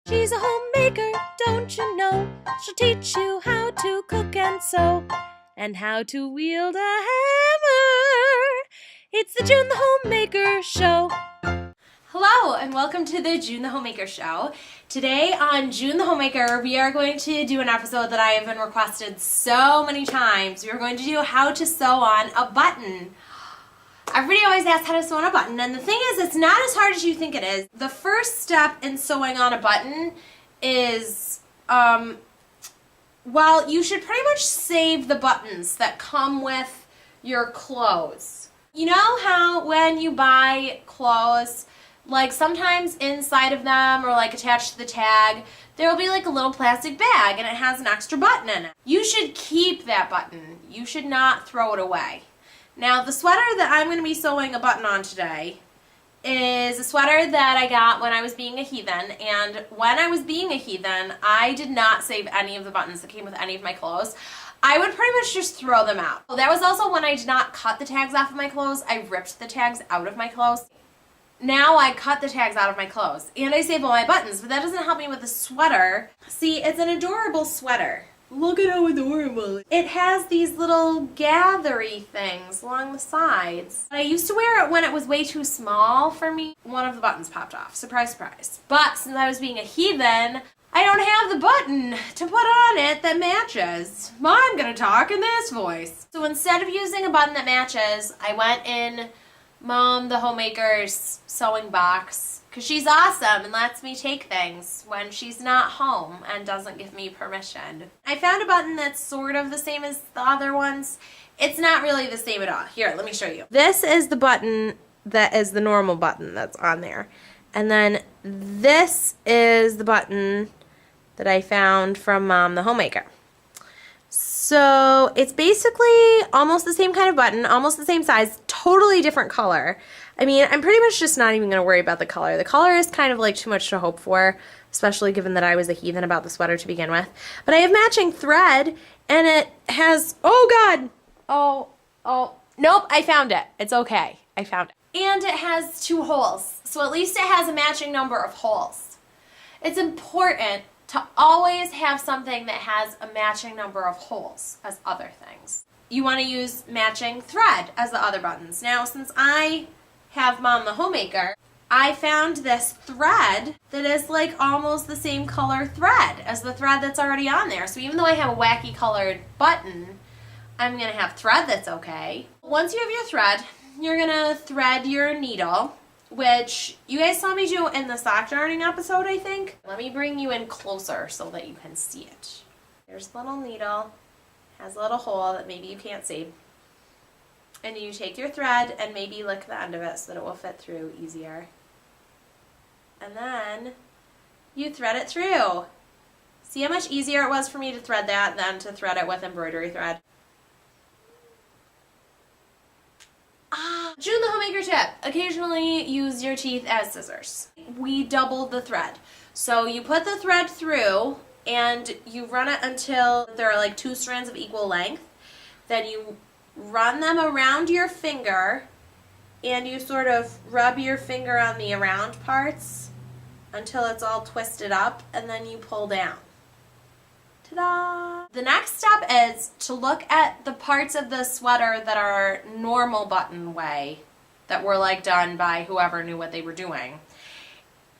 She's a homemaker, don't you know? She'll teach you how to cook and sew, and how to wield a hammer. It's the June the Homemaker Show. Hello, and welcome to the June the Homemaker Show. Today on June the Homemaker, we are going to do an episode that I have been requested so many times. We are going to do how to sew on a button. Everybody always asks how to sew on a button, and the thing is, it's not as hard as you think it is. The first step in sewing on a button is, well, you should pretty much save the buttons that come with your clothes. You know how when you buy clothes, like sometimes inside of them or like attached to the tag, there will be like a little plastic bag and it has an extra button in it. You should keep that button. You should not throw it away. Now, the sweater that I'm going to be sewing a button on today is a sweater that I got when I was being a heathen, and when I was being a heathen, I did not save any of the buttons that came with any of my clothes. I would pretty much just throw them out. That was also when I did not cut the tags off of my clothes. I ripped the tags out of my clothes. Now I cut the tags out of my clothes, and I save all my buttons, but that doesn't help me with the sweater. See, it's an adorable sweater. Look at how adorable. It has these little gathery things along the sides. I used to wear it when it was way too small for me. One of the buttons popped off. Surprise, surprise. But since I was being a heathen, I don't have the button to put on it that matches. I'm gonna talk in this voice. So instead of using a button that matches, I went in Mom the Homemaker's sewing box, because she's awesome and lets me take things when she's not home and doesn't give me permission. I found a button that's sort of the same as the other ones. It's not really the same at all. Here, let me show you. This is the button that is the normal button that's on there. And then this is the button that I found from Mom the Homemaker. So it's basically almost the same kind of button, almost the same size, totally different color. I mean, I'm pretty much just not even going to worry about the color. The color is kind of like too much to hope for, especially given that I was a heathen about the sweater to begin with. But I have matching thread, and it has, oh God, nope, I found it. It's okay, I found it. And it has 2 holes, so at least it has a matching number of holes. It's important to always have something that has a matching number of holes as other things. You want to use matching thread as the other buttons. Now, since I have Mom the Homemaker, I found this thread that is like almost the same color thread as the thread that's already on there. So even though I have a wacky colored button, I'm going to have thread that's okay. Once you have your thread, you're going to thread your needle, which you guys saw me do in the sock darning episode, I think. Let me bring you in closer so that you can see it. Here's the little needle. Has a little hole that maybe you can't see. And you take your thread and maybe lick the end of it so that it will fit through easier. And then you thread it through. See how much easier it was for me to thread that than to thread it with embroidery thread? June the Homemaker tip. Occasionally use your teeth as scissors. We doubled the thread. So you put the thread through and you run it until there are like 2 strands of equal length. Then you run them around your finger and you sort of rub your finger on the around parts until it's all twisted up, and then you pull down. Ta-da! The next step is to look at the parts of the sweater that are normal button way, that were like done by whoever knew what they were doing,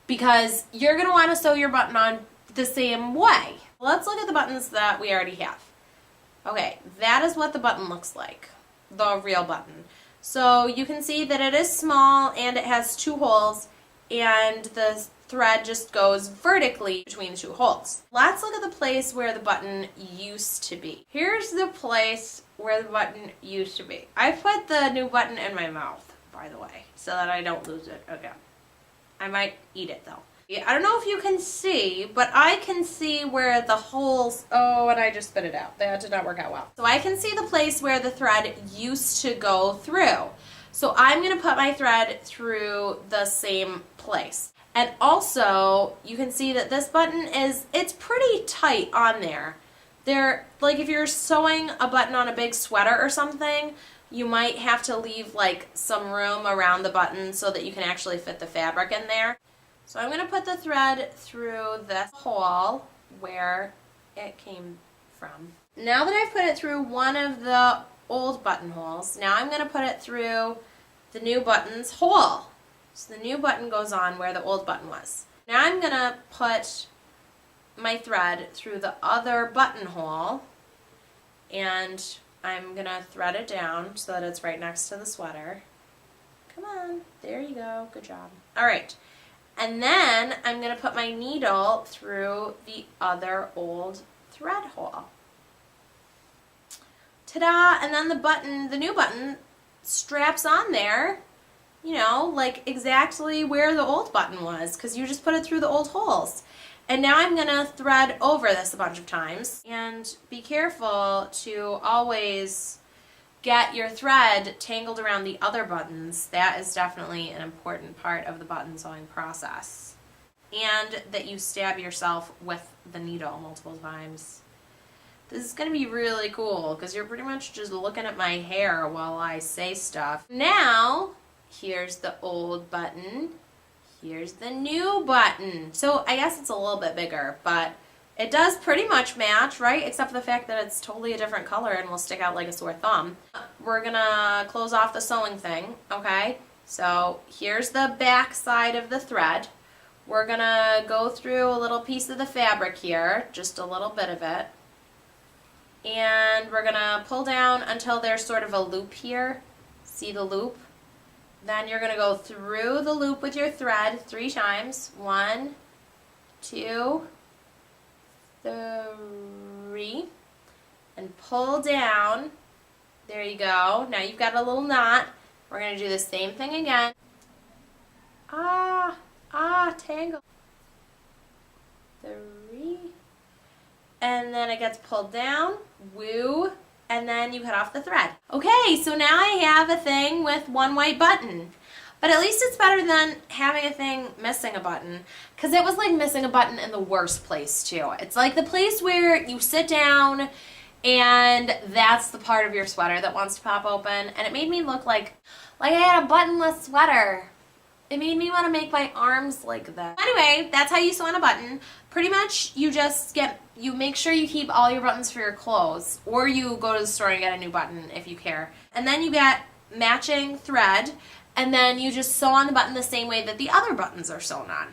because you're going to want to sew your button on the same way. Let's look at the buttons that we already have. Okay, that is what the button looks like, the real button. So you can see that it is small and it has 2 holes, and the thread just goes vertically between the 2 holes. Let's look at the place where the button used to be. Here's the place where the button used to be. I put the new button in my mouth, by the way, so that I don't lose it again. I might eat it though. I don't know if you can see, but I can see where the holes, oh, and I just spit it out. That did not work out well. So I can see the place where the thread used to go through. So I'm going to put my thread through the same place. And also, you can see that this button it's pretty tight on there. Like if you're sewing a button on a big sweater or something, you might have to leave like some room around the button so that you can actually fit the fabric in there. So I'm going to put the thread through this hole where it came from. Now that I've put it through one of the old buttonholes, now I'm going to put it through the new button's hole. So the new button goes on where the old button was. Now I'm going to put my thread through the other buttonhole, and I'm going to thread it down so that it's right next to the sweater. Come on, there you go, good job. All right, and then I'm going to put my needle through the other old thread hole. Ta-da! And then the new button straps on there, you know, like exactly where the old button was, because you just put it through the old holes. And now I'm going to thread over this a bunch of times. And be careful to always get your thread tangled around the other buttons. That is definitely an important part of the button sewing process. And that you stab yourself with the needle multiple times. This is going to be really cool because you're pretty much just looking at my hair while I say stuff. Now, here's the old button. Here's the new button. So I guess it's a little bit bigger, but it does pretty much match, right? Except for the fact that it's totally a different color and will stick out like a sore thumb. We're gonna close off the sewing thing, okay? So here's the back side of the thread. We're gonna go through a little piece of the fabric here, just a little bit of it. And we're gonna pull down until there's sort of a loop here. See the loop? Then you're going to go through the loop with your thread 3 times. 1, 2, 3. And pull down. There you go. Now you've got a little knot. We're going to do the same thing again. Tangle. 3. And then it gets pulled down. Woo. And then you cut off the thread. Okay, so now I have a thing with one white button. But at least it's better than having a thing missing a button. Because it was like missing a button in the worst place too. It's like the place where you sit down and that's the part of your sweater that wants to pop open. And it made me look like I had a buttonless sweater. It made me want to make my arms like that. Anyway, that's how you sew on a button. Pretty much you make sure you keep all your buttons for your clothes, or you go to the store and get a new button if you care. And then you get matching thread, and then you just sew on the button the same way that the other buttons are sewn on.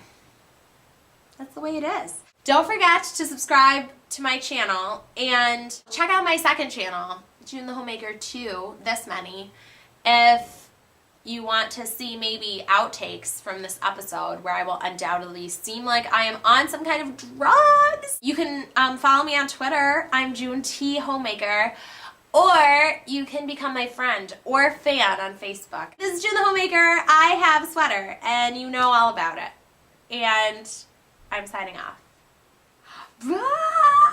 That's the way it is. Don't forget to subscribe to my channel and check out my second channel, June the Homemaker 2, this many, if you want to see maybe outtakes from this episode where I will undoubtedly seem like I am on some kind of drugs. You can follow me on Twitter. I'm June T. Homemaker. Or you can become my friend or fan on Facebook. This is June the Homemaker. I have a sweater and you know all about it. And I'm signing off. Bye!